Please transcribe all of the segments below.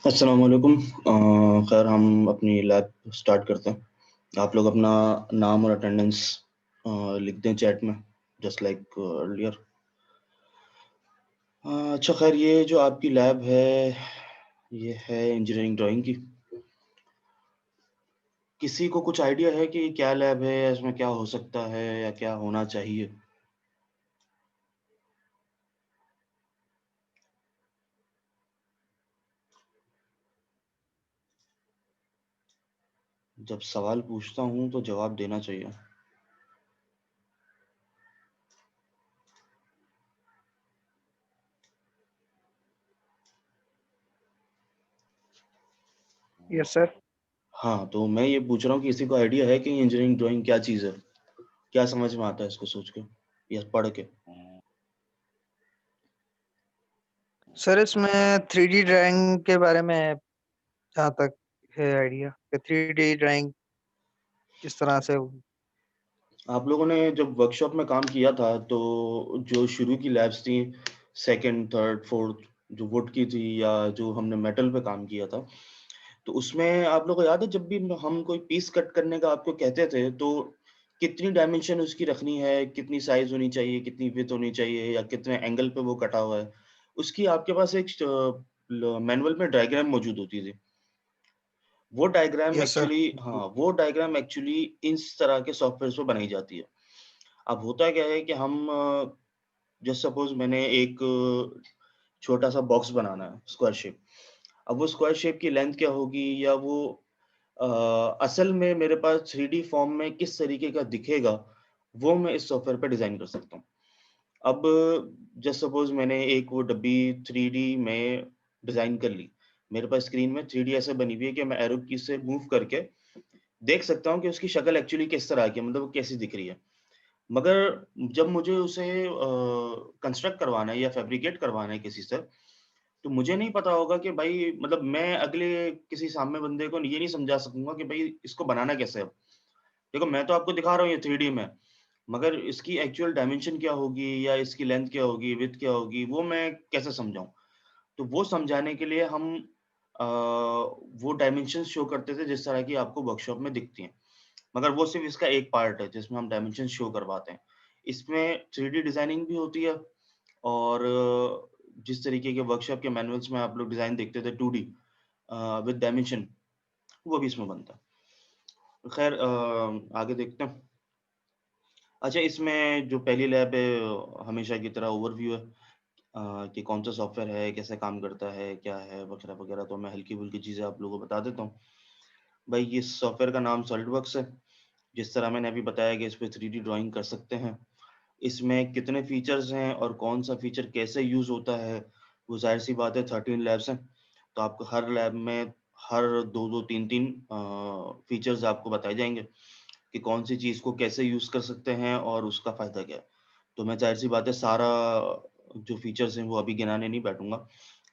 अस्सलाम वालेकुम। खैर हम अपनी लैब स्टार्ट करते हैं। आप लोग अपना नाम और अटेंडेंस लिख दें चैट में, जस्ट लाइक अर्लियर। अच्छा, खैर ये जो आपकी लैब है, ये है इंजीनियरिंग ड्राइंग की। किसी को कुछ आइडिया है कि क्या लैब है, या इसमें क्या हो सकता है या क्या होना चाहिए? जब सवाल पूछता हूँ तो जवाब देना चाहिए। Yes sir. हाँ, तो मैं ये पूछ रहा हूँ कि किसी को आइडिया है कि इंजीनियरिंग ड्राइंग क्या चीज़ है? क्या समझ में आता है इसको सोच के या पढ़ के? सर इसमें 3D ड्राइंग के बारे में जहाँ तक है आइडिया कि 3D ड्राइंग किस तरह से होगी। आप लोगों ने जब वर्कशॉप में काम किया था, तो जो शुरू की लैब्स थी, सेकंड, थर्ड, फोर्थ, जो वुड की थी या जो हमने मेटल पे काम किया था, तो उसमें आप लोगों को याद है जब भी हम कोई पीस कट करने का आपको कहते थे, तो कितनी डायमेंशन उसकी रखनी है, कितनी साइज़ होनी चाहिए, कितनी विड्थ होनी चाहिए या कितने एंगल पे वो कटा हुआ है, उसकी आपके पास एक मैनुअल में डायग्राम मौजूद होती थी। वो डायग्राम यस सर। एक्चुअली हाँ, वो डायग्राम एक्चुअली इस तरह के सॉफ्टवेयर पे बनाई जाती है। अब होता क्या है कि हम जस्ट सपोज़ मैंने एक छोटा-सा बॉक्स बनाना है, स्क्वायर शेप। अब वो स्क्वायर शेप की लेंथ क्या होगी, या वो अ, असल में मेरे पास 3D फॉर्म में किस तरीके का दिखेगा, वो मैं इस सॉफ्टवेयर पे डिज़ाइन कर सकता हूँ। अब जस्ट सपोज़ मैंने एक वो डब्बी 3D में डिज़ाइन कर ली। मेरे पास स्क्रीन में 3D ऐसे बनी हुई है कि मैं एरो की से मूव करके देख सकता हूँ कि उसकी शक्ल एक्चुअली किस तरह की है, मतलब वो कैसी दिख रही है। मगर जब मुझे उसे कंस्ट्रक्ट करवाना है या फैब्रिकेट करवाना है किसी से, तो मुझे नहीं पता होगा कि भाई, मतलब मैं अगले किसी सामने बंदे को ये नहीं समझा सकूँगा कि भाई इसको बनाना कैसे है। देखो, मैं तो आपको दिखा रहा हूँ ये 3D में, मगर इसकी एक्चुअल डायमेंशन क्या होगी या इसकी लेंथ क्या होगी, विड्थ क्या होगी, वो मैं कैसे समझाऊँ? तो वो समझाने के लिए हम वो डायमेंशंस शो करते थे जिस तरह की आपको वर्कशॉप में दिखती हैं। मगर वो सिर्फ़ इसका एक पार्ट है जिसमें हम डायमेंशन शो करवाते हैं। इसमें 3D डिज़ाइनिंग भी होती है, और जिस तरीके के वर्कशॉप के मैनुअल्स में आप लोग डिज़ाइन देखते थे 2D विद डायमेंशन, वो भी इसमें बनता है। खैर आगे देखते हैं। अच्छा, इसमें जो पहली लैब है, हमेशा की तरह ओवरव्यू है कि कौन-सा सॉफ्टवेयर है, कैसे काम करता है, क्या है, वगैरह-वगैरह, तो मैं हल्की-फुल्की चीज़ें आप लोगों को बता देता हूँ। भाई, इस सॉफ्टवेयर का नाम सॉलिडवर्क्स है। जिस तरह मैंने अभी बताया कि इस पे 3D ड्राइंग कर सकते हैं। इसमें कितने फीचर्स हैं और कौन-सा फीचर कैसे यूज़ होता है, वो ज़ाहिर-सी बात है 13 लैब्स हैं, तो आपको हर लैब में हर 2-2 3-3 फीचर्स आपको बताए जाएँगे कि कौन-सी चीज़ को कैसे यूज़ कर सकते हैं और उसका फ़ायदा क्या है। तो मैं ज़ाहिर-सी बात है सारा जो फीचर्स हैं वो अभी गिनाने नहीं बैठूँगा।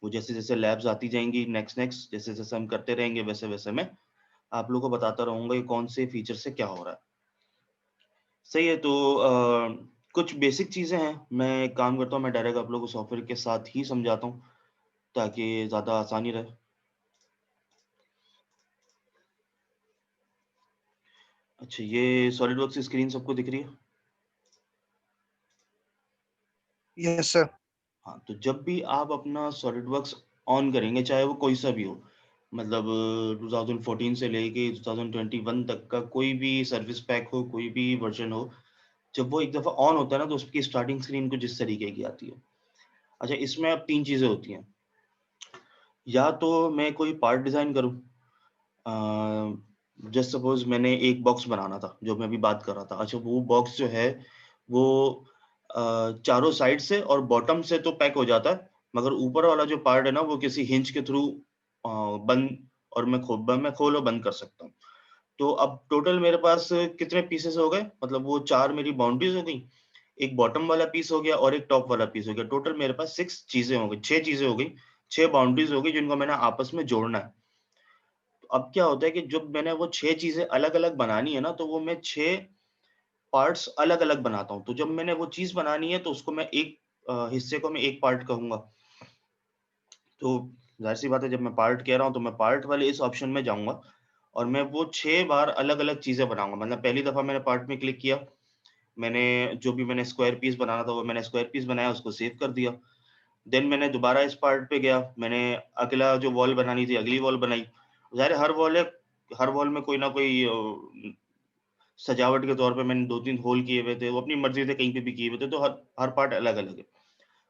वो जैसे-जैसे लैब्स आती जाएँगी नेक्स्ट, जैसे-जैसे हम करते रहेंगे वैसे-वैसे मैं आप लोगों को बताता रहूँगा कि कौन से फीचर से क्या हो रहा है। सही है, तो कुछ बेसिक चीज़ें हैं, मैं एक काम करता हूँ, मैं डायरेक्ट आप लोगों को सॉफ्टवेयर के साथ ही समझाता हूँ, ताकि ज़्यादा आसानी रहे। अच्छा, ये सॉलिडवर्क्स की स्क्रीन सबको दिख रही है? Yes sir. हाँ, तो जब भी आप अपना सॉलिडवर्क्स ऑन करेंगे, चाहे वो कोई सा भी हो, मतलब 2014 से लेके 2021 तक का कोई भी सर्विस पैक हो, कोई भी वर्ज़न हो, जब वो एक दफ़ा ऑन होता है ना, तो उसकी स्टार्टिंग स्क्रीन कुछ इस तरीके की आती है। अच्छा, इसमें अब 3 चीज़ें होती हैं, या तो मैं कोई पार्ट डिज़ाइन करूँ, जस्ट सपोज़ मैंने एक बॉक्स बनाना था, जो मैं अभी बात कर रहा था। अच्छा, वो बॉक्स जो है, वो चारों साइड से और बॉटम से तो पैक हो जाता है, मगर ऊपर वाला जो पार्ट है ना, वो किसी हिंज के थ्रू बंद और मैं खोल और बंद कर सकता हूँ। तो अब टोटल मेरे पास कितने पीसेस हो गए? मतलब वो 4 मेरी बाउंड्रीज़ हो गई, एक बॉटम वाला पीस हो गया और एक टॉप वाला पीस हो गया। टोटल मेरे पास 6 चीज़ें हो गई, 6 चीज़ें हो गई, 6 बाउंड्रीज़ हो गई जिनको मैंने आपस में जोड़ना है। तो अब क्या होता है कि जब मैंने वो 6 चीज़ें अलग-अलग बनानी है ना, तो वो मैं 6 पार्ट्स अलग-अलग बनाता हूँ। तो जब मैंने वो चीज़ बनानी है, तो उसको मैं एक हिस्से को मैं एक पार्ट कहूँगा। तो ज़ाहिर-सी बात है जब मैं पार्ट कह रहा हूँ तो मैं पार्ट वाले इस ऑप्शन में जाऊँगा और मैं वो 6 बार अलग-अलग चीज़ें बनाऊँगा। मतलब पहली दफ़ा मैंने पार्ट में क्लिक किया, मैंने जो भी मैंने स्क्वायर पीस बनाना था वो मैंने स्क्वायर पीस बनाया, उसको सेव कर दिया। देन मैंने दोबारा इस पार्ट पे गया, मैंने अगला जो वॉल बनानी थी, अगली वॉल बनाई। ज़ाहिर है हर वॉल में कोई ना कोई सजावट के तौर पे मैंने 2-3 होल किए हुए थे, वो अपनी मर्ज़ी से कहीं पे भी किए हुए थे, तो हर हर पार्ट अलग-अलग है।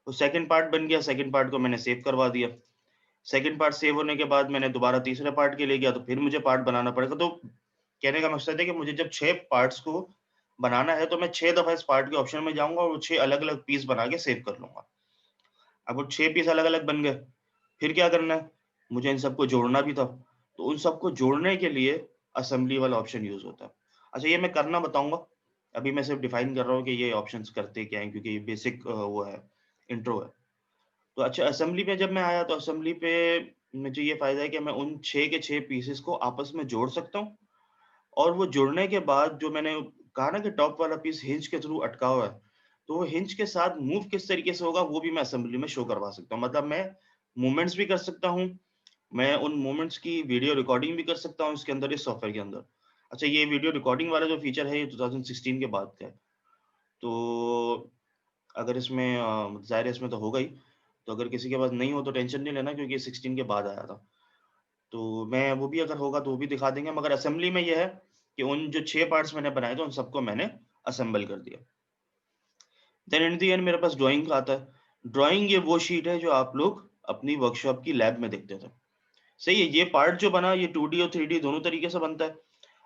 तो सेकंड पार्ट बन गया, सेकंड पार्ट को मैंने सेव करवा दिया। सेकंड पार्ट सेव होने के बाद मैंने दोबारा तीसरे पार्ट के लिए गया, तो फिर मुझे पार्ट बनाना पड़ेगा। तो कहने का मकसद है कि मुझे जब 6 पार्ट्स को बनाना है, तो मैं 6 दफ़ा इस पार्ट के ऑप्शन में जाऊँगा और वो 6 अलग-अलग पीस बना के सेव कर लूँगा। अब वो 6 पीस अलग-अलग बन गए, फिर क्या करना है? मुझे इन सबको जोड़ना भी था, तो उन सबको जोड़ने के लिए असेंबली वाला ऑप्शन यूज़ होता है। अच्छा ये मैं करना बताऊँगा, अभी मैं सिर्फ़ डिफ़ाइन कर रहा हूँ कि ये ऑप्शंस करते क्या हैं क्योंकि ये बेसिक वो है, इंट्रो है। तो अच्छा असेंबली पे जब मैं आया तो असेंबली पे मुझे ये फ़ायदा है कि मैं उन 6 के 6 पीसेस को आपस में जोड़ सकता हूँ और वो जुड़ने के बाद जो मैंने कहा ना कि टॉप वाला पीस हिंज के थ्रू अटका हुआ है, तो वो हिंज के साथ मूव किस तरीके से होगा वो भी मैं असेंबली में शो करवा सकता हूँ। मतलब मैं मूवमेंट्स भी कर सकता हूँ, मैं उन मूवमेंट्स की वीडियो रिकॉर्डिंग भी कर सकता हूँ इसके अंदर इस सॉफ्टवेयर के अंदर। अच्छा ये वीडियो रिकॉर्डिंग वाला जो फीचर है ये 2016 के बाद का है। तो अगर इसमें ज़ाहिर है इसमें तो होगा ही, तो अगर किसी के पास नहीं हो तो टेंशन नहीं लेना क्योंकि ये 16 के बाद आया था। तो मैं वो भी अगर होगा तो वो भी दिखा देंगे मगर असेंबली में ये है कि उन जो 6 पार्ट्स मैंने बनाए थे उन सबको मैंने असेंबल कर दिया। देन इन द एंड मेरे पास ड्राइंग का आता है। ड्राइंग ये वो शीट है जो आप लोग अपनी वर्कशॉप की लैब में देखते थे। सही है, ये पार्ट जो बना ये 2D और 3D दोनों तरीके से बनता है।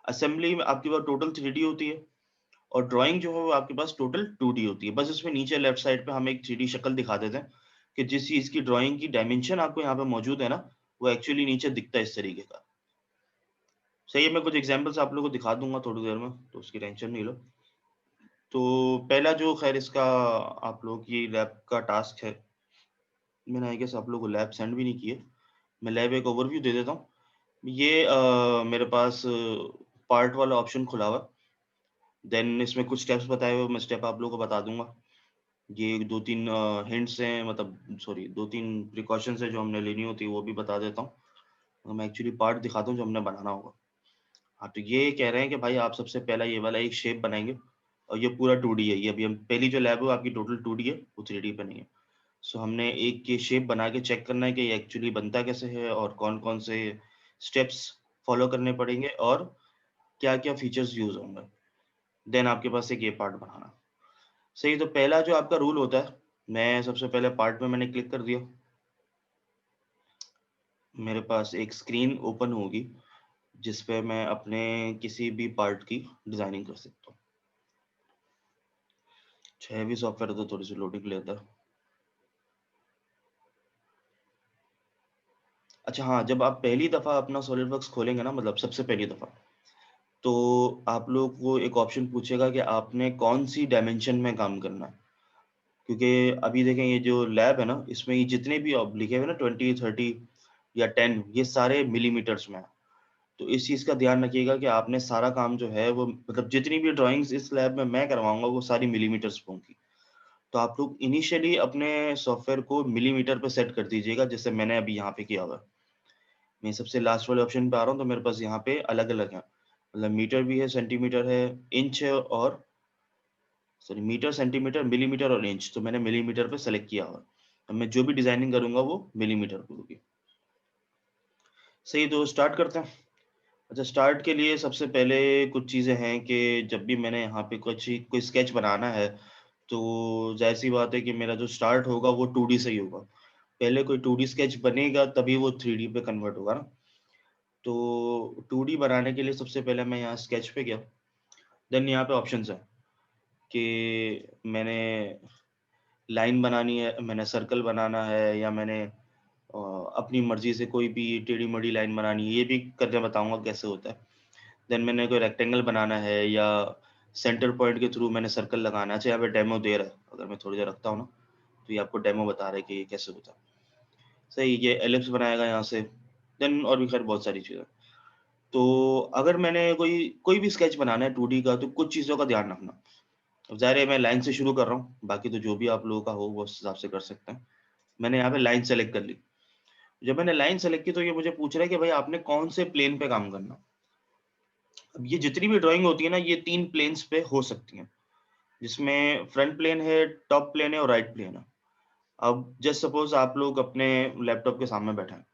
असेंबली में आपके पास टोटल 3D होती है और ड्राइंग जो है वो आपके पास टोटल 2D होती है। बस इसमें नीचे लेफ्ट साइड पे हम एक 3D शक्ल दिखा देते हैं कि जिस चीज़ की ड्राइंग की डायमेंशन आपको यहाँ पे मौजूद है ना, वो एक्चुअली नीचे दिखता है इस तरीके का। सही है, मैं कुछ एग्ज़ाम्पल्स आप लोगों को दिखा दूँगा थोड़ी देर में, तो उसकी टेंशन नहीं लो। तो पहला जो ख़ैर इसका आप लोगों की लैब का टास्क है, मैंने आई गेस आप लोगों को लैब सेंड भी नहीं की है। मैं लैब एक ओवरव्यू दे देता हूँ। ये मेरे पास पार्ट वाला ऑप्शन खुला हुआ है। देन इसमें कुछ स्टेप्स बताए हुए हैं, मैं स्टेप आप लोगों को बता दूँगा। ये 2-3 हिंट्स हैं मतलब सॉरी 2-3 प्रिकॉशंस हैं जो हमने लेनी होती है, वो भी बता देता हूँ। मैं एक्चुअली पार्ट दिखाता हूँ जो हमने बनाना होगा। हाँ, तो ये कह रहे हैं कि भाई आप सबसे पहला ये वाला एक शेप बनाएँगे और ये पूरा 2D है। ये अभी हम पहली जो लैब है वो आपकी टोटल 2D है, वो 3D पे नहीं है। सो हमने एक ये शेप बना के चेक करना है कि ये एक्चुअली बनता कैसे है और कौन-कौन से स्टेप्स फॉलो करने पड़ेंगे और क्या-क्या फीचर्स यूज़ होंगे। देन आपके पास एक ये पार्ट बनाना। सही, तो पहला जो आपका रूल होता है, मैं सबसे पहले पार्ट में मैंने क्लिक कर दिया। मेरे पास एक स्क्रीन ओपन होगी, जिस पे मैं अपने किसी भी पार्ट की डिज़ाइनिंग कर सकता हूँ। हैवी सॉफ्टवेयर है तो थोड़ी-सी लोडिंग लेता है। अच्छा हाँ, जब आप पहली दफ़ा अपना सॉलिडवर्क्स खोलेंगे ना मतलब सबसे पहली दफ़ा, तो आप लोग को एक ऑप्शन पूछेगा कि आपने कौन-सी डायमेंशन में काम करना है। क्योंकि अभी देखें ये जो लैब है ना, इसमें ये जितने भी अब लिखे हुए हैं ना 20, 30 या 10 ये सारे मिलीमीटर्स में हैं। तो इस चीज़ का ध्यान रखिएगा कि आपने सारा काम जो है वो मतलब जितनी भी ड्राइंग्स इस लैब में मैं करवाऊँगा वो सारी मिलीमीटर्स पे होंगी। तो आप लोग इनिशियली अपने सॉफ्टवेयर को मिलीमीटर पे सेट कर दीजिएगा जैसे मैंने अभी यहाँ पे किया हुआ है। मैं सबसे लास्ट वाले ऑप्शन पे आ रहा हूँ तो मेरे पास यहाँ पे अलग-अलग हैं। मतलब मीटर भी है, सेंटीमीटर है, इंच है और सॉरी मीटर, सेंटीमीटर, मिलीमीटर और इंच। तो मैंने मिलीमीटर पे सेलेक्ट किया हुआ है। अब मैं जो भी डिज़ाइनिंग करूँगा वो मिलीमीटर पे होगी। सही, तो स्टार्ट करते हैं। अच्छा स्टार्ट के लिए सबसे पहले कुछ चीज़ें हैं कि जब भी मैंने यहाँ पे कोई स्केच बनाना है, तो ज़ाहिर-सी बात है कि मेरा जो स्टार्ट होगा वो 2D से ही होगा। पहले कोई 2D स्केच बनेगा तभी वो 3D पे कन्वर्ट होगा ना। तो 2D बनाने के लिए सबसे पहले मैं यहाँ स्केच पे गया, देन यहाँ पे ऑप्शंस हैं कि मैंने लाइन बनानी है, मैंने सर्कल बनाना है या मैंने अपनी मर्ज़ी से कोई भी टेढ़ी-मेढ़ी लाइन बनानी है, ये भी करके बताऊँगा कैसे होता है। देन मैंने कोई रेक्टेंगल बनाना है या सेंटर पॉइंट के थ्रू मैंने सर्कल लगाना है। अच्छा यहाँ पे डेमो दे रहा है, अगर मैं थोड़ी देर रखता हूँ ना, तो ये आपको डेमो बता रहा है कि ये कैसे होता है। सही, ये एलिप्स बनाएगा यहाँ से, देन और भी खैर बहुत सारी चीज़ें। तो अगर मैंने कोई कोई भी स्केच बनाना है 2D का तो कुछ चीज़ों का ध्यान रखना। अब ज़ाहिर है मैं लाइन से शुरू कर रहा हूँ, बाकी तो जो भी आप लोगों का हो वो उस हिसाब से कर सकते हैं। मैंने यहाँ पे लाइन सेलेक्ट कर ली। जब मैंने लाइन सेलेक्ट की तो ये मुझे पूछ रहा है कि भाई आपने कौन से प्लेन पे काम करना। अब ये जितनी भी ड्राइंग होती है ना, ये 3 प्लेन्स पे हो सकती हैं, जिसमें फ्रंट प्लेन है, टॉप प्लेन है और राइट प्लेन है। अब जस्ट सपोज़ आप लोग अपने लैपटॉप के सामने बैठे हैं,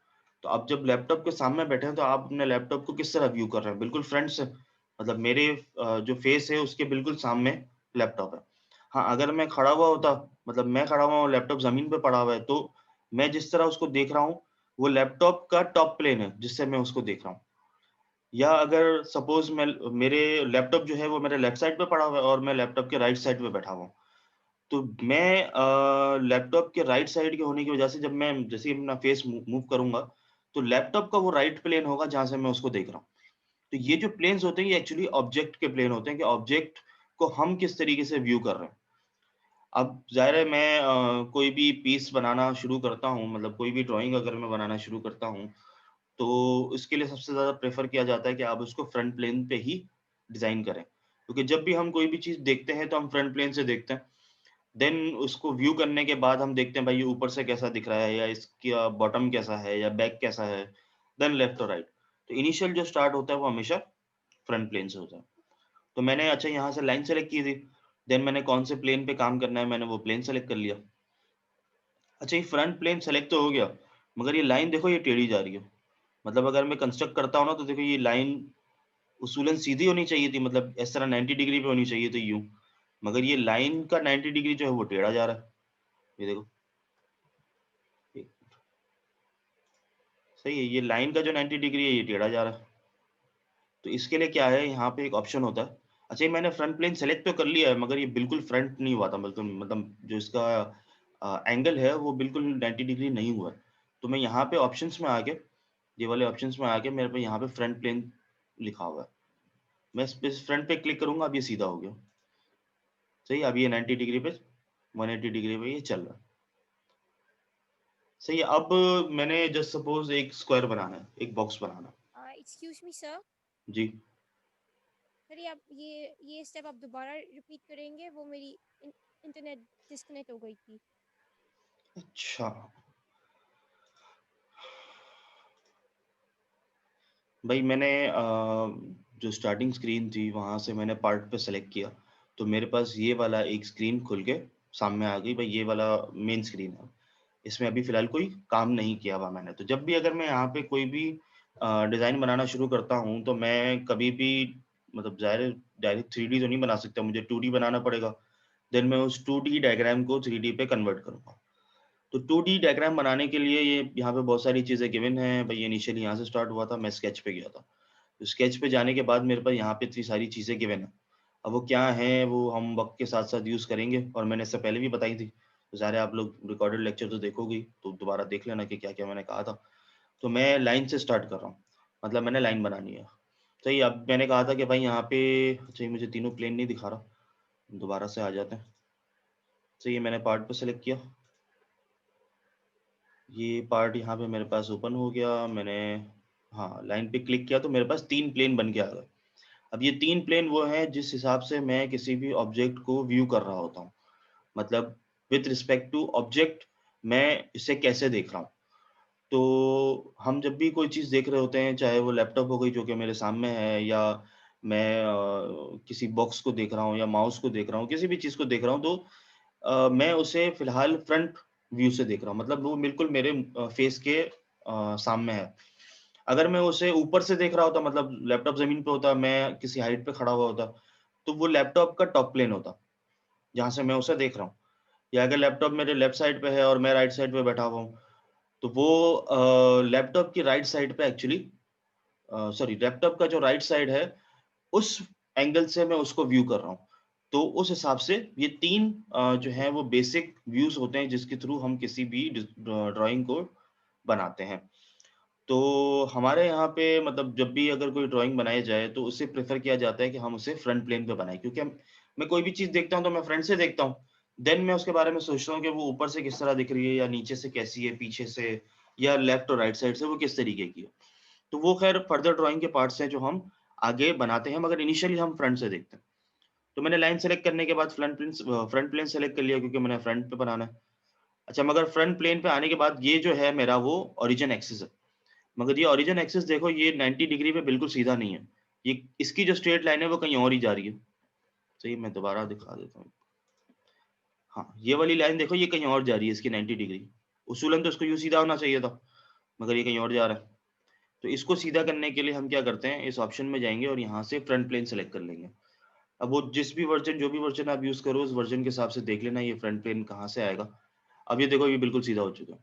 तो आप जब लैपटॉप के सामने बैठे हैं, तो आप अपने लैपटॉप को किस तरह व्यू कर रहे हैं? बिल्कुल फ्रंट से, मतलब मेरे जो फेस है उसके बिल्कुल सामने लैपटॉप है। हाँ, अगर मैं खड़ा हुआ होता, मतलब मैं खड़ा हुआ हूँ, लैपटॉप ज़मीन पे पड़ा हुआ है, तो मैं जिस तरह उसको देख रहा हूँ, वो लैपटॉप का टॉप प्लेन है, जिससे मैं उसको देख रहा हूँ। या अगर सपोज़ मैं मेरे लैपटॉप जो है वो मेरे लेफ्ट साइड पे पड़ा हुआ है और मैं लैपटॉप के राइट साइड पे बैठा हुआ हूँ। तो मैं लैपटॉप के राइट साइड के होने की वजह से जब मैं जैसे ही अपना फेस मूव करूँगा, तो लैपटॉप का वो राइट प्लेन होगा जहाँ से मैं उसको देख रहा हूँ। तो ये जो प्लेन्स होते हैं ये एक्चुअली ऑब्जेक्ट के प्लेन होते हैं कि ऑब्जेक्ट को हम किस तरीके से व्यू कर रहे हैं। अब ज़ाहिर है मैं कोई भी पीस बनाना शुरू करता हूँ, मतलब कोई भी ड्राइंग अगर मैं बनाना शुरू करता हूँ, तो इसके लिए सबसे ज़्यादा प्रेफ़र किया जाता है कि आप उसको फ्रंट प्लेन पे ही डिज़ाइन करें। क्योंकि जब भी हम कोई भी चीज़ देखते हैं तो हम फ्रंट प्लेन से देखते हैं। देन उसको व्यू करने के बाद हम देखते हैं भाई ये ऊपर से कैसा दिख रहा है या इसका बॉटम कैसा है या बैक कैसा है, देन लेफ्ट और राइट। तो इनिशियल जो स्टार्ट होता है वो हमेशा फ्रंट प्लेन से होता है। तो मैंने अच्छा यहाँ से लाइन सेलेक्ट की थी, देन मैंने कौन से प्लेन पे काम करना है मैंने वो प्लेन सेलेक्ट कर लिया। अच्छा ये फ्रंट प्लेन सेलेक्ट तो हो गया, मगर ये लाइन देखो ये टेढ़ी जा रही है। मतलब अगर मैं कंस्ट्रक्ट करता हूँ ना तो देखो ये लाइन उसूलन सीधी होनी चाहिए थी, मतलब इस तरह 90 डिग्री पे होनी चाहिए थी यूँ। मगर ये लाइन का 90 डिग्री जो है वो टेढ़ा जा रहा है। ये देखो, ये सही है, ये लाइन का जो 90 डिग्री है ये टेढ़ा जा रहा है। तो इसके लिए क्या है, यहाँ पे एक ऑप्शन होता है। अच्छा ये मैंने फ्रंट प्लेन सेलेक्ट तो कर लिया है, मगर ये बिल्कुल फ्रंट नहीं हुआ था, बिल्कुल मतलब जो इसका एंगल है वो बिल्कुल 90 डिग्री नहीं हुआ है। तो मैं यहाँ पे ऑप्शंस में आके, ये वाले ऑप्शंस में आके मेरे पे यहाँ पे फ्रंट प्लेन लिखा हुआ है। मैं इस फ्रंट पे क्लिक करूँगा, अब ये सीधा हो गया। सही है, अब ये 90 डिग्री पे 180 डिग्री पे ये चल रहा है। सही है, अब मैंने जस्ट सपोज़ एक स्क्वायर बनाना है, एक बॉक्स बनाना है। Excuse me sir. जी। सर आप ये स्टेप आप दोबारा रिपीट करेंगे? वो मेरी इंटरनेट डिस्कनेक्ट हो गई थी। अच्छा। भाई मैंने जो स्टार्टिंग स्क्रीन थी वहाँ से मैंने पार्ट पे सेलेक्ट किया, तो मेरे पास ये वाला एक स्क्रीन खुल के सामने आ गई, भाई ये वाला मेन स्क्रीन है। इसमें अभी फ़िलहाल कोई काम नहीं किया हुआ मैंने। तो जब भी अगर मैं यहाँ पे कोई भी डिज़ाइन बनाना शुरू करता हूँ, तो मैं कभी भी मतलब ज़ाहिर है डायरेक्ट 3D तो नहीं बना सकता, मुझे 2D बनाना पड़ेगा। देन मैं उस 2D डायग्राम को 3D पे कन्वर्ट करूँगा। तो 2D डायग्राम बनाने के लिए ये यहाँ पे बहुत सारी चीज़ें गिवन हैं। भाई इनिशियली यहाँ से स्टार्ट हुआ था, मैं स्केच पे गया था। तो स्केच पे जाने के बाद मेरे पास यहाँ पे इतनी सारी चीज़ें गिवन हैं। अब वो क्या हैं, वो हम वक़्त के साथ-साथ यूज़ करेंगे और मैंने इससे पहले भी बताई थी। तो ज़ाहिर है आप लोग रिकॉर्डेड लेक्चर तो देखोगे ही, तो दोबारा देख लेना कि क्या-क्या मैंने कहा था। तो मैं लाइन से स्टार्ट कर रहा हूँ, मतलब मैंने लाइन बनानी है। सही, अब मैंने कहा था कि भाई यहाँ पे अच्छा ये मुझे तीनों प्लेन नहीं दिखा रहा, दोबारा से आ जाते हैं। सही है, मैंने पार्ट पे सेलेक्ट किया। ये पार्ट यहाँ पे मेरे पास ओपन हो गया। मैंने हाँ, लाइन पे क्लिक किया तो मेरे पास 3 प्लेन बन के आ गए। अब ये 3 प्लेन वो हैं जिस हिसाब से मैं किसी भी ऑब्जेक्ट को व्यू कर रहा होता हूँ। मतलब विथ रिस्पेक्ट टू ऑब्जेक्ट मैं इसे कैसे देख रहा हूँ। तो हम जब भी कोई चीज़ देख रहे होते हैं, चाहे वो लैपटॉप हो गई जो कि मेरे सामने है, या मैं किसी बॉक्स को देख रहा हूँ या माउस को देख रहा हूँ, किसी भी चीज़ को देख रहा हूँ, तो मैं उसे फ़िलहाल फ्रंट व्यू से देख रहा हूँ। मतलब वो बिल्कुल मेरे फेस के सामने है। अगर मैं उसे ऊपर से देख रहा होता, मतलब लैपटॉप ज़मीन पे होता, मैं किसी हाइट पे खड़ा हुआ होता, तो वो लैपटॉप का टॉप प्लेन होता, जहाँ से मैं उसे देख रहा हूँ। या अगर लैपटॉप मेरे लेफ्ट साइड पे है और मैं राइट साइड पे बैठा हुआ हूँ, तो वो लैपटॉप की राइट साइड पे एक्चुअली सॉरी लैपटॉप का जो राइट साइड है, उस एंगल से मैं उसको व्यू कर रहा हूँ। तो उस हिसाब से ये 3 जो हैं वो बेसिक व्यूज़ होते हैं जिसके थ्रू हम किसी भी ड्राइंग को बनाते हैं। तो हमारे यहाँ पे मतलब जब भी अगर कोई ड्राइंग बनाई जाए तो उसे प्रेफ़र किया जाता है कि हम उसे फ्रंट प्लेन पे बनाएँ, क्योंकि मैं कोई भी चीज़ देखता हूँ तो मैं फ्रंट से देखता हूँ। देन मैं उसके बारे में सोचता हूँ कि वो ऊपर से किस तरह दिख रही है या नीचे से कैसी है, पीछे से या लेफ्ट और राइट साइड से वो किस तरीके की है। तो वो ख़ैर फर्दर ड्राइंग के पार्ट्स हैं जो हम आगे बनाते हैं, मगर इनिशियली हम फ्रंट से देखते हैं। तो मैंने लाइन सेलेक्ट करने के बाद फ्रंट प्लेन सेलेक्ट कर लिया क्योंकि मैंने फ्रंट पे बनाना है। अच्छा, मगर फ्रंट प्लेन पे आने के बाद ये जो है मेरा वो ओरिजिन एक्सिस है, मगर ये ओरिजिन एक्सिस देखो ये 90 डिग्री पे बिल्कुल सीधा नहीं है, ये इसकी जो स्ट्रेट लाइन है वो कहीं और ही जा रही है। सही, मैं दोबारा दिखा देता हूँ। हाँ, ये वाली लाइन देखो ये कहीं और जा रही है इसकी 90 डिग्री। उसूलन तो इसको यूँ सीधा होना चाहिए था, मगर ये कहीं और जा रहा है। तो इसको सीधा करने के लिए हम क्या करते हैं, इस ऑप्शन में जाएँगे और यहाँ से फ्रंट प्लेन सेलेक्ट कर लेंगे। अब वो जिस भी वर्ज़न जो भी वर्ज़न आप यूज़ करो, उस वर्ज़न के हिसाब से देख लेना ये फ्रंट प्लेन कहाँ से आएगा। अब ये देखो ये बिल्कुल सीधा हो चुका है।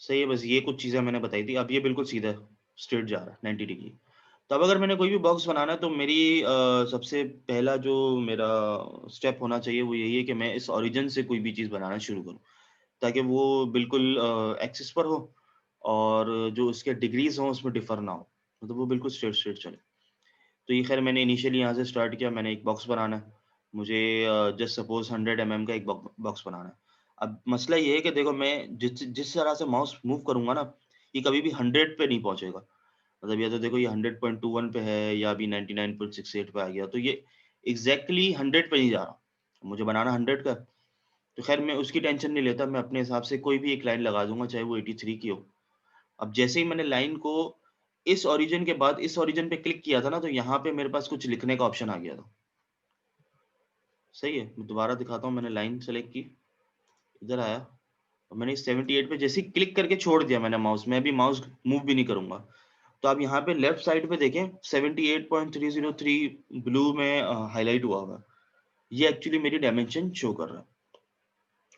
सही है, बस ये कुछ चीज़ें मैंने बताई थी। अब ये बिल्कुल सीधा स्ट्रेट जा रहा है 90 डिग्री। तो अब अगर मैंने कोई भी बॉक्स बनाना है तो मेरी सबसे पहला जो मेरा स्टेप होना चाहिए वो यही है कि मैं इस ओरिजिन से कोई भी चीज़ बनाना शुरू करूँ, ताकि वो बिल्कुल एक्सिस पर हो और जो उसके डिग्रीज़ हों उसमें डिफ़र ना हो, मतलब वो बिल्कुल स्ट्रेट स्ट्रेट चले। तो ये खैर मैंने इनिशियली यहाँ से स्टार्ट किया, मैंने एक बॉक्स बनाना है। मुझे जस्ट सपोज़ 100 एमएम का एक बॉक्स बनाना है। अब मसला ये है कि देखो मैं जिस जिस तरह से माउस मूव करूँगा ना, ये कभी भी 100 पे नहीं पहुँचेगा। मतलब या तो देखो ये 100.21 पे है या अभी 99.68 पे आ गया, तो ये एग्ज़ैक्टली 100 पे नहीं जा रहा। मुझे बनाना 100 का है, तो खैर मैं उसकी टेंशन नहीं लेता, मैं अपने हिसाब से कोई भी एक लाइन लगा दूँगा, चाहे वो 83 की हो। अब जैसे ही मैंने लाइन को इस ओरिजिन के बाद इस ओरिजिन पे क्लिक किया था ना, तो यहाँ पे मेरे पास कुछ लिखने का ऑप्शन आ गया था। सही है, मैं दोबारा दिखाता हूँ, मैंने लाइन सेलेक्ट की, इधर आया और मैंने 78 पे जैसे ही क्लिक करके छोड़ दिया मैंने माउस, मैं अभी माउस मूव भी नहीं करूँगा। तो आप यहाँ पे लेफ्ट साइड पे देखें 78.303 ब्लू में हाइलाइट हुआ हुआ है। ये एक्चुअली मेरी डायमेंशन शो कर रहा है।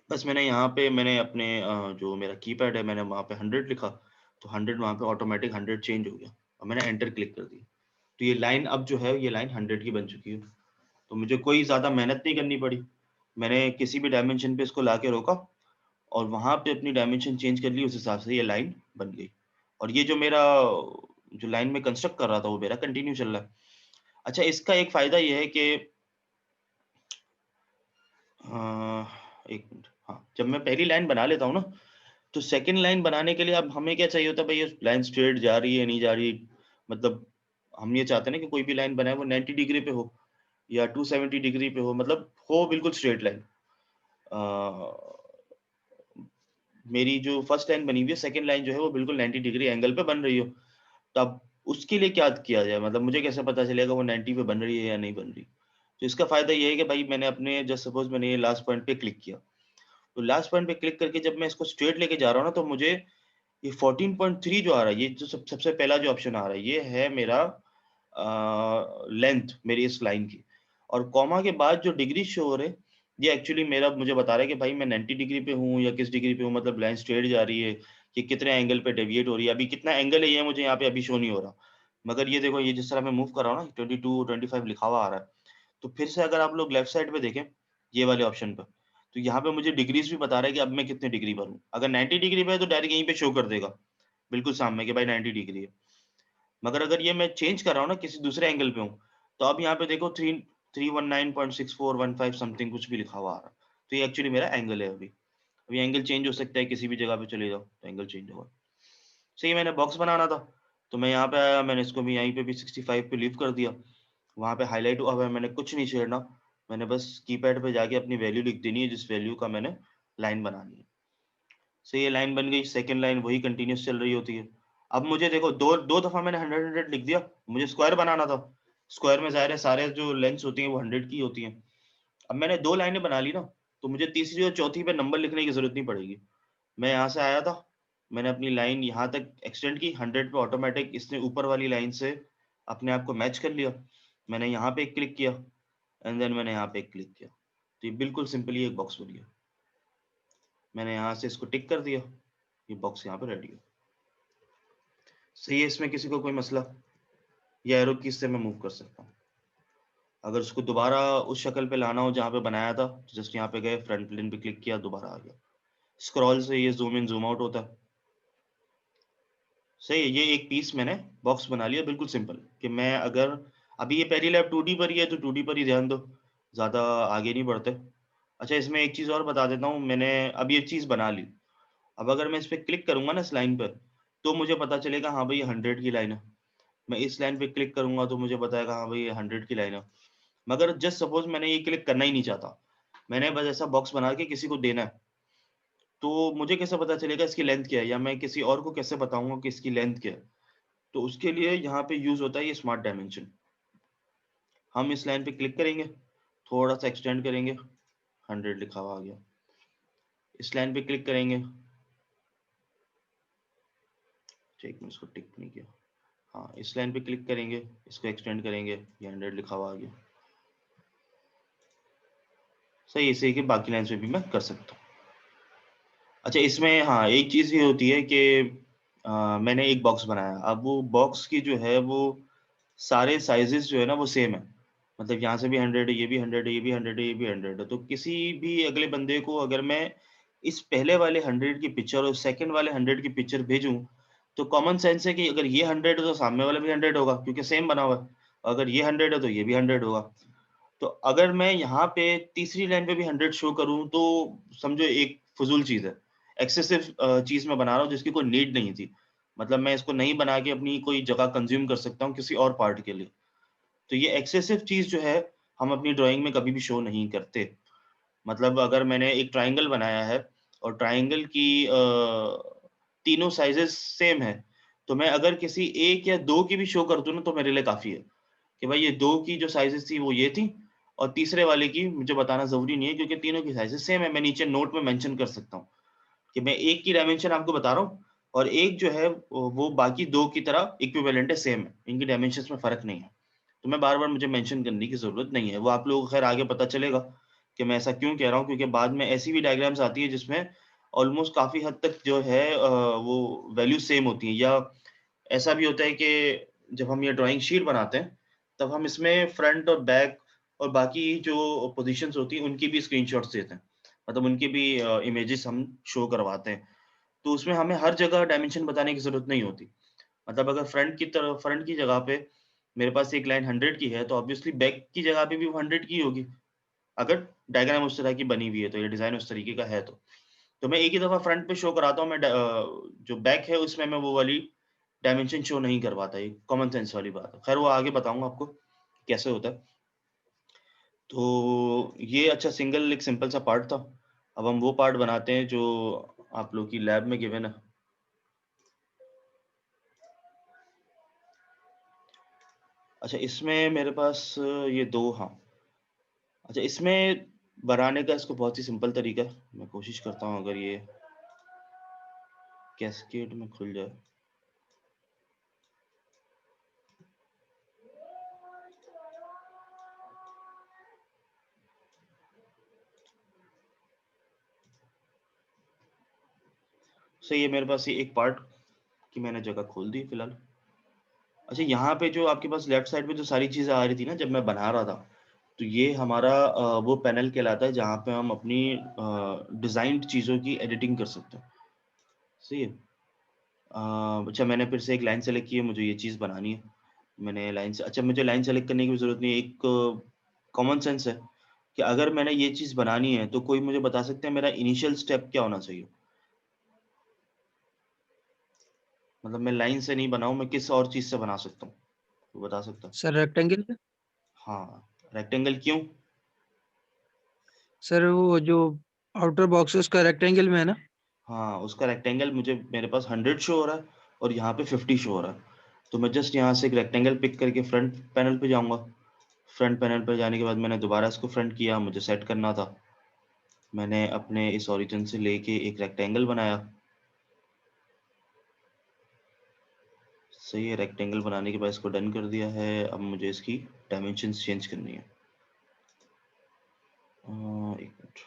बस मैंने यहाँ पे मैंने अपने जो मेरा कीपैड है मैंने वहाँ पे 100 लिखा, तो 100 वहाँ पे ऑटोमेटिक 100 चेंज हो गया और मैंने एंटर क्लिक कर दिया। तो ये लाइन अब जो है ये लाइन 100 की बन चुकी है। तो मुझे कोई ज़्यादा मेहनत नहीं करनी पड़ी। मैंने किसी भी डायमेंशन पे इसको लाके रोका और वहाँ पे अपनी डायमेंशन चेंज कर ली, उस हिसाब से ये लाइन बन गई। और ये जो मेरा जो लाइन में कंस्ट्रक्ट कर रहा था वो मेरा कंटिन्यू चल रहा है। अच्छा, इसका एक फ़ायदा ये है कि एक मिनट, हाँ, जब मैं पहली लाइन बना लेता हूँ ना, तो सेकंड लाइन बनाने के लिए अब हमें क्या चाहिए होता है, भई ये लाइन स्ट्रेट जा रही है, नहीं जा रही। मतलब हम ये चाहते हैं ना कि कोई भी लाइन बनाए वो 90 डिग्री पे हो या 270 डिग्री पे हो, मतलब हो बिल्कुल स्ट्रेट लाइन। अ, मेरी जो फर्स्ट लाइन बनी हुई है, सेकंड लाइन जो है वो बिल्कुल 90 डिग्री एंगल पे बन रही हो। तब उसके लिए क्या किया जाए, मतलब मुझे कैसे पता चलेगा वो 90 पे बन रही है या नहीं बन रही? तो इसका फ़ायदा ये है कि भाई मैंने अपने जस्ट सपोज़ मैंने ये लास्ट पॉइंट पे क्लिक किया। तो लास्ट पॉइंट पे क्लिक करके जब मैं इसको स्ट्रेट लेके जा रहा हूँ ना, तो मुझे ये 14.3 जो आ रहा है, ये जो सबसे पहला जो ऑप्शन आ रहा है, ये है मेरा लेंथ मेरी इस लाइन की। और कॉमा के बाद जो डिग्री शो हो रहे हैं, ये एक्चुअली मेरा मुझे बता रहा है कि भाई मैं 90 डिग्री पे हूँ या किस डिग्री पे हूँ, मतलब लाइन स्ट्रेट जा रही है, कि कितने एंगल पे डेविएट हो रही है। अभी कितना एंगल है ये मुझे यहाँ पे अभी शो नहीं हो रहा। मगर ये देखो ये जिस तरह मैं मूव कर रहा हूँ ना, 22, 25 लिखा हुआ आ रहा है। तो फिर से अगर आप लोग लेफ्ट साइड पे देखें, ये वाले ऑप्शन पे, तो यहाँ पे मुझे डिग्रीज़ भी बता रहा है कि अब मैं कितने डिग्री पर हूँ। अगर 90 डिग्री पे है तो डायरेक्ट यहीं पे शो कर देगा, बिल्कुल सामने कि भाई 90 डिग्री है। मगर अगर ये मैं चेंज कर रहा हूँ ना, किसी दूसरे एंगल पे हूँ, तो अब यहाँ पे देखो 319.6415 समथिंग कुछ भी लिखा हुआ आ रहा है। तो ये एक्चुअली मेरा एंगल है अभी। अभी एंगल चेंज हो सकता है, किसी भी जगह पे चले जाओ, तो एंगल चेंज होगा। सही, मैंने बॉक्स बनाना था, तो मैं यहाँ पे आया, मैंने इसको भी यहीं पे भी 65 पे लीव कर दिया। वहाँ पे हाइलाइट हुआ हुआ है, मैंने कुछ नहीं छेड़ना। मैंने बस कीपैड पे जाके अपनी वैल्यू लिख देनी है, जिस वैल्यू का मैंने लाइन बनानी है। सही, ये लाइन बन गई, सेकंड लाइन वही कंटीन्यूअस चल रही होती है। अब मुझे देखो दो दफ़ा मैंने 100 लिख दिया, मुझे स्क्वायर बनाना था। स्क्वायर में ज़ाहिर है सारे जो लेंथ्स होती हैं वो 100 की होती हैं। अब मैंने 2 लाइनें बना ली ना, तो मुझे तीसरी और चौथी पे नंबर लिखने की ज़रूरत नहीं पड़ेगी। मैं यहाँ से आया था, मैंने अपनी लाइन यहाँ तक एक्सटेंड की, 100 पे ऑटोमेटिक इसने ऊपर वाली लाइन से अपने आप को मैच कर लिया। मैंने यहाँ पे एक क्लिक किया एंड देन मैंने यहाँ पे एक क्लिक किया। तो ये बिल्कुल सिंपली एक बॉक्स बन गया। मैंने यहाँ से इसको टिक कर दिया, ये बॉक्स यहाँ पे रेडी है। सही है, इसमें किसी को कोई मसला? या एरो कीज से मैं मूव कर सकता हूँ। अगर उसको दोबारा उस शक्ल पे लाना हो जहाँ पे बनाया था, जस्ट यहाँ पे गए, फ्रंट प्लेन पे क्लिक किया, दोबारा आ गया। स्क्रॉल से ये ज़ूम इन ज़ूम आउट होता है। सही है, ये एक पीस मैंने बॉक्स बना लिया, बिल्कुल सिंपल। कि मैं अगर अभी ये पहली लैब 2D पर ही है, तो 2D पर ही ध्यान दो, ज़्यादा आगे नहीं बढ़ते। अच्छा, इसमें एक चीज़ और बता देता हूँ, मैंने अब ये चीज़ बना ली। अब अगर मैं इस पे क्लिक करूँगा ना इस लाइन पर, तो मुझे पता चलेगा हाँ भाई ये 100 की लाइन है। मैं इस लाइन पे क्लिक करूँगा तो मुझे बताएगा हाँ भाई ये 100 की लाइन है। मगर जस्ट सपोज़ मैंने ये क्लिक करना ही नहीं चाहता, मैंने बस ऐसा बॉक्स बना के किसी को देना है, तो मुझे कैसे पता चलेगा इसकी लेंथ क्या है, या मैं किसी और को कैसे बताऊँगा कि इसकी लेंथ क्या है? तो उसके लिए यहाँ पे यूज़ होता है ये स्मार्ट डायमेंशन। हम इस लाइन पे क्लिक करेंगे, थोड़ा-सा एक्सटेंड करेंगे, 100 लिखा हुआ आ गया। इस लाइन पे क्लिक करेंगे, एक मिनट इसको टिक नहीं किया। हाँ, इस लाइन पे क्लिक करेंगे, इसको एक्सटेंड करेंगे, ये 100 लिखा हुआ आ गया। सही, ऐसे ही कि बाकी लाइन्स पे भी मैं कर सकता हूँ। अच्छा, इसमें हाँ, एक चीज़ ये होती है कि मैंने एक बॉक्स बनाया, अब वो बॉक्स की जो है वो सारे साइज़ेज़ जो है ना वो सेम है। मतलब यहाँ से भी 100 है, ये भी 100 है, ये भी 100 है, ये भी 100 है। तो किसी भी अगले बंदे को अगर मैं इस पहले वाले 100 की पिक्चर और सेकंड वाले 100 की पिक्चर भेजूँ, तो कॉमन सेंस है कि अगर ये 100 है तो सामने वाला भी 100 होगा क्योंकि सेम बना हुआ है। अगर ये 100 है तो ये भी 100 होगा। तो अगर मैं यहाँ पे तीसरी लाइन पे भी 100 शो करूँ तो समझो एक फ़ुज़ूल चीज़ है। एक्सेसिव चीज़ मैं बना रहा हूँ जिसकी कोई नीड नहीं थी। मतलब मैं इसको नहीं बना के अपनी कोई जगह कंज़्यूम कर सकता हूँ किसी और पार्ट के लिए। तो ये एक्सेसिव चीज़ जो है, हम अपनी ड्राइंग में कभी भी शो नहीं करते। मतलब अगर मैंने एक ट्रायंगल बनाया है और ट्रायंगल की तीनों साइज़ेज़ सेम है, तो मैं अगर किसी 1 या 2 की भी शो कर दूँ ना तो मेरे लिए काफ़ी है, कि भाई ये 2 की जो साइज़ेज़ थी वो ये थी और तीसरे वाले की मुझे बताना ज़रूरी नहीं है क्योंकि तीनों की साइज़ेज़ सेम है। मैं नीचे नोट में मेंशन कर सकता हूँ कि मैं 1 की डायमेंशन आपको बता रहा हूँ और 1 जो है वो बाकी 2 की तरह इक्विवेलेंट है, सेम है। इनकी डायमेंशंस में फ़र्क नहीं है। तो मैं बार-बार मुझे मेंशन करने की ज़रूरत नहीं है। वो आप लोगों को ख़ैर आगे पता चलेगा कि मैं ऐसा क्यों कह रहा हूँ क्योंकि बाद में ऐसी भी डायग्राम्स आती है जिसमें ऑलमोस्ट काफ़ी हद तक जो है वो वैल्यू सेम होती हैं, या ऐसा भी होता है कि जब हम ये ड्राइंग शीट बनाते हैं, तब हम इसमें फ्रंट और बैक और बाकी जो पोज़ीशंस होती हैं, उनकी भी स्क्रीनशॉट्स देते हैं। मतलब उनकी भी इमेजेस हम शो करवाते हैं। तो उसमें हमें हर जगह डायमेंशन बताने की ज़रूरत नहीं होती। मतलब अगर फ्रंट की जगह पे मेरे पास एक लाइन 100 की है, तो ऑब्वियसली बैक की जगह पे भी वो 100 की ही होगी। अगर डायग्राम उस तरह की बनी हुई है तो, या डिज़ाइन उस तरीके का है तो। तो मैं एक ही दफ़ा फ्रंट पे शो कराता हूँ, जो बैक है उसमें मैं वो वाली डायमेंशन शो नहीं करवाता, ये कॉमन सेंस वाली बात है। खैर वो आगे बताऊँगा आपको कैसे होता है। तो ये अच्छा सिंगल एक सिंपल सा पार्ट था। अब हम वो पार्ट बनाते हैं जो आप लोग की लैब में गिवन है। अच्छा, इसमें मेरे पास ये 2 हाँ। अच्छा, इसमें बनाने का इसको बहुत ही सिंपल तरीका है। मैं कोशिश करता हूँ अगर ये कैस्केड में खुल जाए। सही है, मेरे पास ये एक पार्ट की मैंने जगह खोल दी फिलहाल। अच्छा, यहाँ पे जो आपके पास लेफ्ट साइड पे जो सारी चीज़ें आ रही थी ना जब मैं बना रहा था, तो ये हमारा वो पैनल कहलाता है जहाँ पे हम अपनी डिज़ाइंड चीज़ों की एडिटिंग कर सकते हैं। सही है। अच्छा, मैंने फिर से एक लाइन सेलेक्ट की है, मुझे ये चीज़ बनानी है। मैंने लाइन से अच्छा, मुझे लाइन सेलेक्ट करने की भी ज़रूरत नहीं है। एक कॉमन सेंस है कि अगर मैंने ये चीज़ बनानी है तो कोई मुझे बता सकते हैं मेरा इनिशियल स्टेप क्या होना चाहिए? मतलब मैं लाइन से नहीं बनाऊँ, मैं किस और चीज़ से बना सकता हूँ? कोई बता सकता है? सर रेक्टेंगल पे? हाँ, रेक्टेंगल क्यों? सर वो जो आउटर बॉक्स है उसका रेक्टेंगल में है ना? हाँ, उसका रेक्टेंगल मुझे मेरे पास 100 शो हो रहा है और यहाँ पे 50 शो हो रहा है। तो मैं जस्ट यहाँ से एक रेक्टेंगल पिक करके फ्रंट पैनल पे जाऊँगा। फ्रंट पैनल पे जाने के बाद मैंने दोबारा इसको फ्रंट किया, मुझे सेट करना था। मैंने अपने इस ओरिजिन से लेके एक रेक्टेंगल बनाया। सही है, रेक्टेंगल बनाने के बाद इसको डन कर दिया है। अब मुझे इसकी डायमेंशंस चेंज करनी है। 1 मिनट।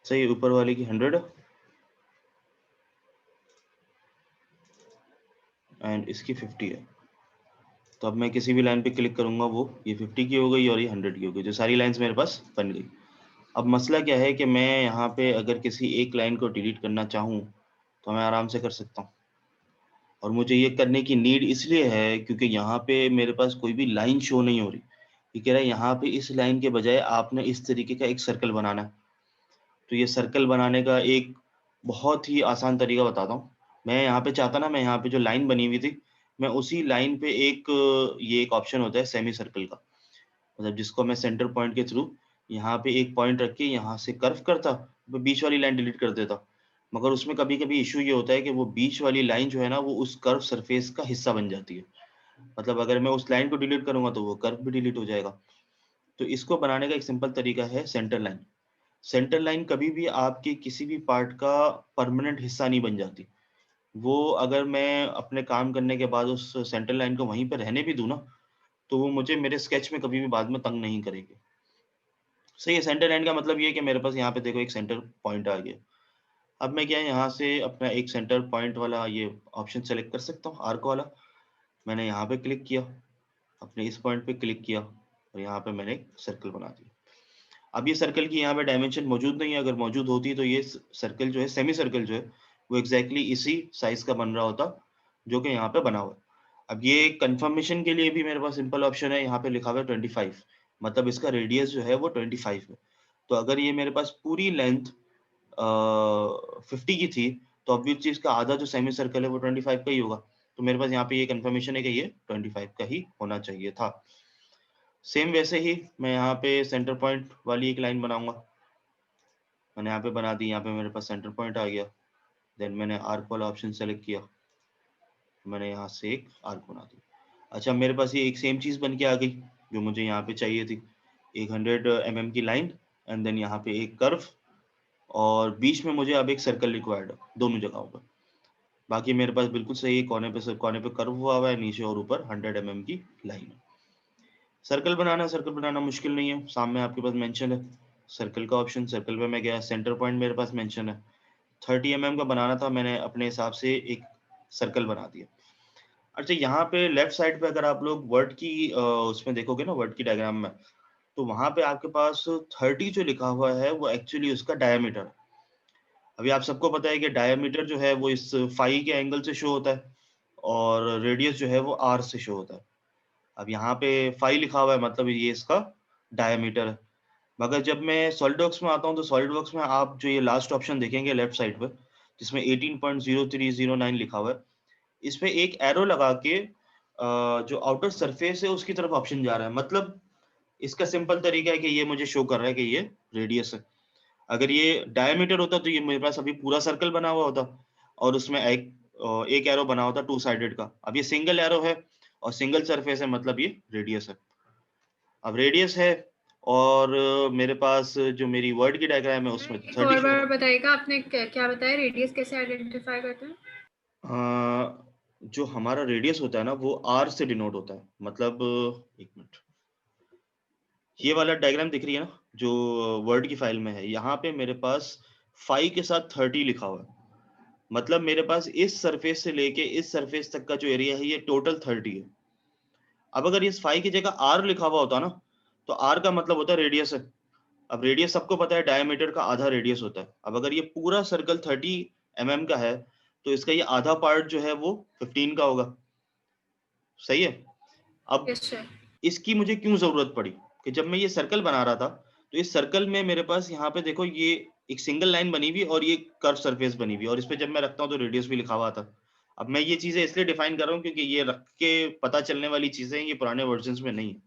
सही है, ऊपर वाले की 100 है एंड इसकी 50 है। तो अब मैं किसी भी लाइन पे क्लिक करूँगा वो ये 50 की हो गई और ये 100 की हो गई। जो सारी लाइन्स मेरे पास बन गई। अब मसला क्या है कि मैं यहाँ पे अगर किसी एक लाइन को डिलीट करना चाहूँ, तो मैं आराम से कर सकता हूँ। और मुझे ये करने की नीड इसलिए है क्योंकि यहाँ पे मेरे पास कोई भी लाइन शो नहीं हो रही। ये कह रहा है यहाँ पे इस लाइन के बजाय आपने इस तरीके का एक सर्कल बनाना है। तो ये सर्कल बनाने का एक बहुत ही आसान तरीका बताता हूँ। मैं यहाँ पे चाहता ना, मैं यहाँ पे जो लाइन बनी हुई थी, मैं उसी लाइन पे ये एक ऑप्शन होता है सेमी सर्कल का, मतलब जिसको मैं सेंटर पॉइंट के थ्रू यहाँ पे एक पॉइंट रख के यहाँ से कर्व करता, मैं बीच वाली लाइन डिलीट कर देता। मगर उसमें कभी-कभी इश्यू ये होता है कि वो बीच वाली लाइन जो है ना, वो उस कर्व सरफेस का हिस्सा बन जाती है। मतलब अगर मैं उस लाइन को डिलीट करूँगा तो वो कर्व भी डिलीट हो जाएगा। तो इसको बनाने का एक सिंपल तरीका है सेंटर लाइन। सेंटर लाइन कभी भी आपके किसी भी पार्ट का परमानेंट हिस्सा नहीं बन जाती। वो अगर मैं अपने काम करने के बाद उस सेंटर लाइन को वहीं पे रहने भी दूँ ना, तो वो मुझे मेरे स्केच में कभी भी बाद में तंग नहीं करेगी। सही है, सेंटर लाइन का मतलब ये है कि मेरे पास यहाँ पे देखो एक सेंटर पॉइंट आ गया। अब मैं क्या है यहाँ से अपना एक सेंटर पॉइंट वाला ये ऑप्शन सेलेक्ट कर सकता हूँ, आर्क वाला। मैंने यहाँ पे क्लिक किया, अपने इस पॉइंट पे क्लिक किया और यहाँ पे मैंने एक सर्कल बना दिया। अब ये सर्कल की यहाँ पे डायमेंशन मौजूद नहीं है, अगर मौजूद होती तो ये सर्कल जो है, सेमी सर्कल जो है, वो एग्जैक्टली इसी साइज का बन रहा होता जो कि यहाँ पे बना हुआ है। अब ये कंफर्मेशन के लिए भी मेरे पास सिंपल ऑप्शन है, यहाँ पे लिखा हुआ है 25, मतलब इसका रेडियस जो है वो 25 है। तो अगर ये मेरे पास पूरी लेंथ 50 की थी, तो ऑब्वियस चीज का आधा जो सेमी सर्कल है वो 25 का ही होगा। तो मेरे पास यहाँ पे ये कंफर्मेशन है कि ये 25 का ही होना चाहिए था। सेम वैसे ही मैं यहाँ पे सेंटर पॉइंट वाली एक लाइन बनाऊंगा। मैंने यहाँ पे बना दी, यहाँ पे मेरे पास सेंटर पॉइंट आ गया। देन मैंने आर्क वाला ऑप्शन सेलेक्ट किया, मैंने यहाँ से एक आर्क बना दी। अच्छा, मेरे पास ये एक सेम चीज बन के आ गई जो मुझे यहाँ पे चाहिए थी, एक 100 mm की लाइन एंड देन यहाँ पे एक कर्व, और बीच में मुझे अब एक सर्कल रिक्वायर्ड है दोनों जगहों पर। बाकी मेरे पास बिल्कुल सही कोने पे कर्व हुआ है, नीचे और ऊपर 100 mm की लाइन है। सर्कल बनाना मुश्किल नहीं है, सामने आपके पास मेंशन है सर्कल का ऑप्शन। सर्कल पे मैं गया, सेंटर पॉइंट मेरे पास मेंशन है, 30 mm का बनाना था, मैंने अपने हिसाब से एक सर्कल बना दिया। अच्छा, यहाँ पे लेफ्ट साइड पे अगर आप लोग वर्ड की उसमें देखोगे ना, वर्ड की डायग्राम में, तो वहां पे आपके पास 30 जो लिखा हुआ है वो एक्चुअली उसका डायमीटर है। अभी आप सबको पता है कि डायमीटर जो है वो इस फाई के एंगल से शो होता है और रेडियस जो है वो आर से शो होता है। अब यहाँ पे फाई लिखा हुआ है, मतलब ये इसका डायमीटर है। मगर जब मैं सॉलिडवर्क्स में आता हूँ तो सॉलिडवर्क्स में आप जो ये लास्ट ऑप्शन देखेंगे लेफ्ट साइड पे, जिसमें 18.0309 लिखा हुआ है, इस पे एक एरो लगा के जो आउटर सरफेस है उसकी तरफ ऑप्शन जा रहा है। मतलब इसका सिंपल तरीका है कि ये मुझे शो कर रहा है कि ये रेडियस है। अगर ये डायमीटर होता तो ये मेरे पास अभी पूरा सर्कल बना हुआ होता और उसमें एक एरो बना होता टू साइडेड का। अब ये सिंगल एरो है और सिंगल सरफेस है, मतलब ये रेडियस है। अब रेडियस है और मेरे पास जो मेरी वर्ड की डायग्राम है उसमें एक 30 और शो। बार बताइएगा, आपने क्या बताया, रेडियस कैसे आइडेंटिफाई करते हैं? जो हमारा रेडियस होता है ना वो आर से डिनोट होता है। मतलब एक मिनट, ये वाला डायग्राम दिख रही है ना जो वर्ड की फाइल में है, यहाँ पे मेरे पास 5 के साथ 30 लिखा हुआ है। मतलब मेरे पास इस सरफेस से लेके इस सरफेस तक का जो एरिया है ये टोटल 30 है। अब अगर इस 5 की जगह आर लिखा हुआ होता ना, तो आर का मतलब होता है रेडियस है। अब रेडियस सबको पता है डायमीटर का आधा रेडियस होता है। अब अगर ये पूरा सर्कल 30 mm का है तो इसका ये आधा पार्ट जो है वो 15 का होगा। सही है। अब यस सर। इसकी मुझे क्यों जरूरत पड़ी कि जब मैं ये सर्कल बना रहा था तो इस सर्कल में मेरे पास यहाँ पे देखो ये एक सिंगल लाइन बनी हुई और ये कर्व सरफेस बनी हुई, और इस पे जब मैं रखता हूँ तो रेडियस भी लिखा हुआ था। अब मैं ये चीजें इसलिए डिफाइन कर रहा हूँ क्योंकि ये रख के पता चलने वाली चीजें ये पुराने वर्जन में नहीं है,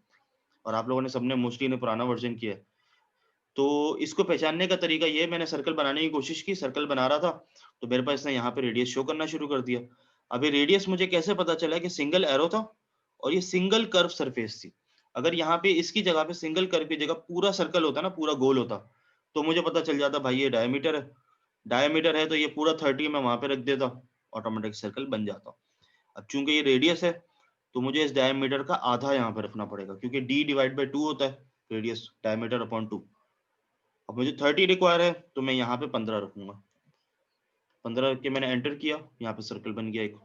और आप लोगों ने सबने मोस्टली ने पुराना वर्जन किया है। तो इसको पहचानने का तरीका ये है, मैंने सर्कल बनाने की कोशिश की, सर्कल बना रहा था तो मेरे पास इसने यहाँ पे रेडियस शो करना शुरू कर दिया। अभी रेडियस मुझे कैसे पता चला कि सिंगल एरो था और ये सिंगल कर्व सरफेस थी। अगर यहाँ पे इसकी जगह पे सिंगल कर्व की जगह पूरा सर्कल होता ना, पूरा गोल होता, तो मुझे पता चल जाता भाई ये डायमीटर है। डायमीटर है तो ये पूरा 30 मैं वहां पे रख देता, ऑटोमेटिक सर्कल बन जाता। अब चूंकि ये रेडियस है तो मुझे इस डायमीटर का आधा यहाँ पे रखना पड़ेगा, क्योंकि d डिवाइड बाई 2 होता है रेडियस, डायमीटर अपॉन 2। अब मुझे 30 रिक्वायर है तो मैं यहाँ पे 15 रखूंगा। 15 रख के मैंने एंटर किया, यहाँ पे सर्कल बन गया एक।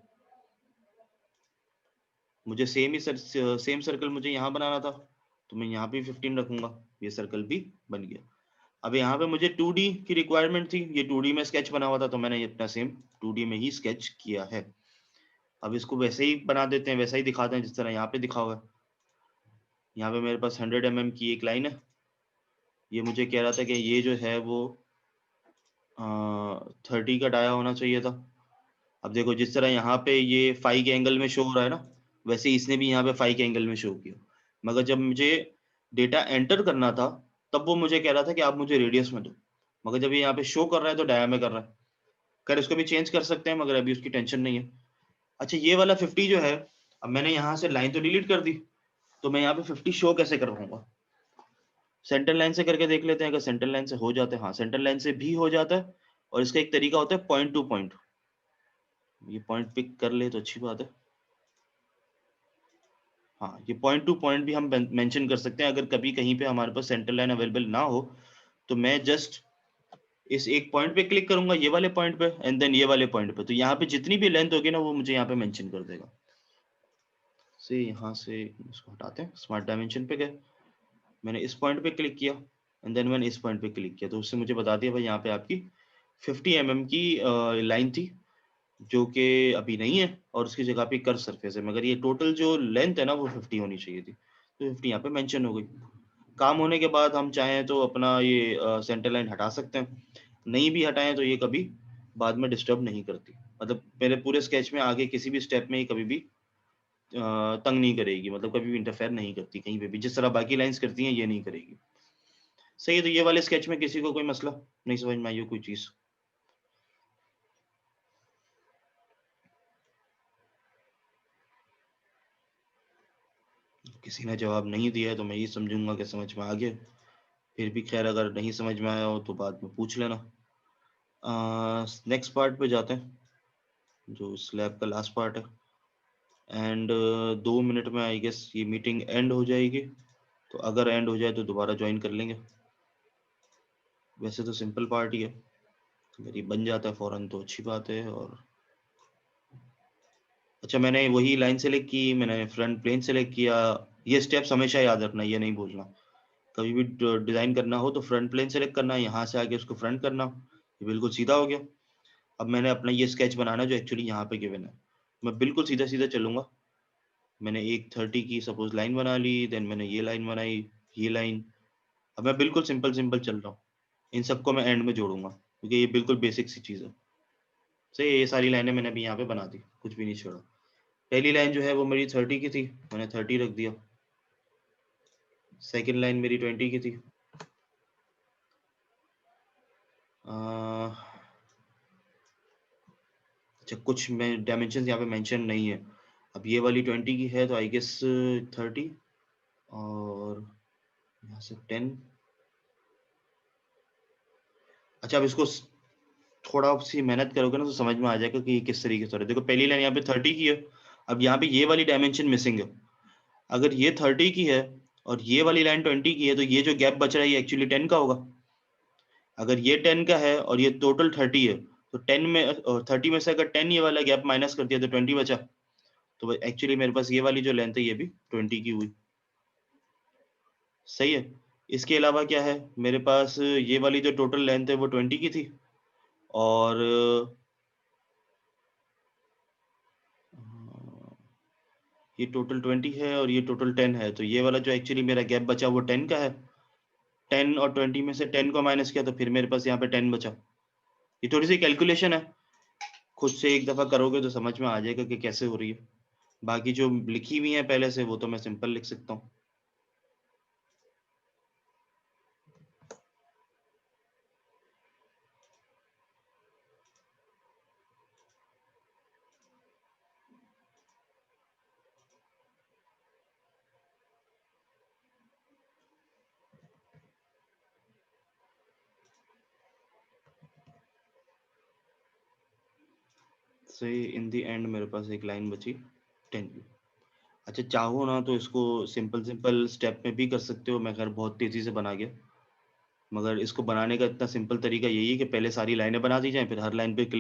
मुझे सेम सर्कल मुझे यहाँ बनाना था तो मैं यहाँ पे 15 रखूंगा, ये सर्कल भी बन गया। अब यहाँ पे मुझे 2D की रिक्वायरमेंट थी, ये 2D में स्केच बना हुआ था तो मैंने अपना सेम 2D में ही स्केच किया है। अब इसको वैसे ही बना देते हैं, वैसा ही दिखाते हैं जिस तरह यहाँ पे दिखा हुआ है। यहाँ पे मेरे पास 100 mm की एक लाइन है। ये मुझे कह रहा था कि ये जो है वो 30 का डाया होना चाहिए था। अब देखो जिस तरह यहाँ पे ये फाई के एंगल में शो हो रहा है ना, वैसे इसने भी यहाँ पे फाई के एंगल में शो किया, मगर जब मुझे डेटा एंटर करना था तब वो मुझे कह रहा था कि आप मुझे रेडियस में दो, मगर जब ये यहाँ पे शो कर रहा है तो डाया में कर रहा है। खैर इसको भी चेंज कर सकते हैं, मगर अभी उसकी टेंशन नहीं है। अच्छा ये वाला 50 जो है, अब मैंने यहाँ से लाइन तो डिलीट कर दी, तो मैं यहाँ पे 50 शो कैसे करवाऊंगा? सेंटर लाइन से करके देख लेते हैं, अगर सेंटर लाइन से हो जाता है, हाँ सेंटर लाइन से भी हो जाता है। और इसका एक तरीका होता है पॉइंट टू पॉइंट, ये पॉइंट पिक कर ले तो अच्छी बात है। हाँ ये पॉइंट टू पॉइंट भी हम मेंशन कर सकते हैं। अगर कभी कहीं पे हमारे पास सेंटर लाइन अवेलेबल ना हो तो मैं जस्ट इस एक पॉइंट पे क्लिक करूंगा, ये वाले पॉइंट पे, एंड देन ये वाले पॉइंट पे, तो यहाँ पे जितनी भी लेंथ होगी ना वो मुझे यहाँ पे मेंशन कर देगा। से यहाँ से इसको हटाते हैं, स्मार्ट डायमेंशन पे गए, मैंने इस पॉइंट पे क्लिक किया एंड देन मैंने इस पॉइंट पे क्लिक किया, तो उससे मुझे बता दिया भाई यहाँ पे आपकी 50 mm की लाइन थी जो कि अभी नहीं है, और उसकी जगह पे कर्व सरफेस है, मगर ये टोटल जो लेंथ है ना वो 50 होनी चाहिए थी, तो 50 यहाँ पे मेंशन हो गई। काम होने के बाद हम चाहें तो अपना ये सेंटर लाइन हटा सकते हैं, नहीं भी हटाएं तो ये कभी बाद में डिस्टर्ब नहीं करती, मतलब मेरे पूरे स्केच में आगे किसी भी स्टेप में ये कभी भी तंग नहीं करेगी, मतलब कभी भी इंटरफेयर नहीं करती कहीं पे भी, जिस तरह बाकी लाइंस करती हैं ये नहीं करेगी। सही है, तो ये वाले स्केच में किसी को कोई मसला नहीं समझ में आई हो कोई चीज? किसी ने जवाब नहीं दिया है तो मैं ये समझूंगा कि समझ में आ गया, फिर भी खैर अगर नहीं समझ में आया हो तो बाद में पूछ लेना। नेक्स्ट पार्ट पे जाते हैं जो स्लैब का लास्ट पार्ट है, एंड 2 मिनट में आई गेस ये मीटिंग एंड हो जाएगी, तो अगर एंड हो जाए तो दोबारा ज्वाइन कर लेंगे। वैसे तो सिंपल पार्ट ही है, अगर ये बन जाता है फौरन तो अच्छी बात है। और अच्छा मैंने वही लाइन सेलेक्ट की, मैंने फ्रंट प्लेन सेलेक्ट किया, ये स्टेप्स हमेशा याद रखना, ये नहीं भूलना, कभी भी डिजाइन करना हो तो फ्रंट प्लेन सेलेक्ट करना, यहाँ से आगे उसको फ्रंट करना, ये बिल्कुल सीधा हो गया। अब मैंने अपना ये स्केच बनाना जो एक्चुअली यहाँ पे गिवन है, मैं बिल्कुल सीधा सीधा चलूंगा। मैंने एक 30 की सपोज लाइन बना ली, देन मैंने ये लाइन बनाई, ये लाइन, अब मैं बिल्कुल सिंपल सिंपल चल रहा हूँ, इन सबको मैं एंड में जोड़ूंगा क्योंकि ये बिल्कुल बेसिक सी चीज़ है। सही है, ये सारी लाइनें मैंने अभी यहाँ पे बना दी, कुछ भी नहीं छोड़ा। पहली लाइन जो है वो मेरी 30 की थी, मैंने 30 रख दिया। सेकंड लाइन मेरी 20 की थी, अच्छा कुछ मैं डायमेंशन यहाँ पे मेंशन नहीं है। अब ये वाली 20 की है तो आई गेस 30 और यहाँ से 10। अच्छा अब इसको थोड़ा सी मेहनत करोगे ना तो समझ में आ जाएगा कि ये किस तरीके से हो रहा है। देखो पहली लाइन यहाँ पे 30 की है, अब यहाँ पे ये वाली डायमेंशन मिसिंग है। अगर ये 30 की है और ये वाली लाइन 20 की है तो ये जो गैप बच रहा है ये एक्चुअली 10 का होगा। अगर ये 10 का है और ये टोटल 30 है तो 10 में 30 में से अगर 10 ये वाला गैप माइनस कर दिया तो 20 बचा, तो एक्चुअली मेरे पास ये वाली जो लेंथ है ये भी 20 की हुई। सही है, इसके अलावा क्या है मेरे पास, ये वाली जो टोटल लेंथ है वो 20 की थी, और ये टोटल 20 है और ये टोटल 10 है, तो ये वाला जो एक्चुअली मेरा गैप बचा वो 10 का है। 10 और 20 में से 10 को माइनस किया तो फिर मेरे पास यहाँ पे 10 बचा। ये थोड़ी सी कैलकुलेशन है, खुद से एक दफा करोगे तो समझ में आ जाएगा कि कैसे हो रही है। बाकी जो लिखी हुई है पहले से वो तो मैं सिंपल लिख सकता हूँ। से इन दी एंड मेरे पास एक लाइन बची 10 की। अच्छा चाहो ना तो इसको सिंपल सिंपल स्टेप में भी कर सकते हो, मैं खैर बहुत तेजी से बना गया, मगर इसको बनाने का इतना सिंपल तरीका यही है कि पहले सारी लाइनें बना दी जाएं, फिर हर लाइन पे क्लिक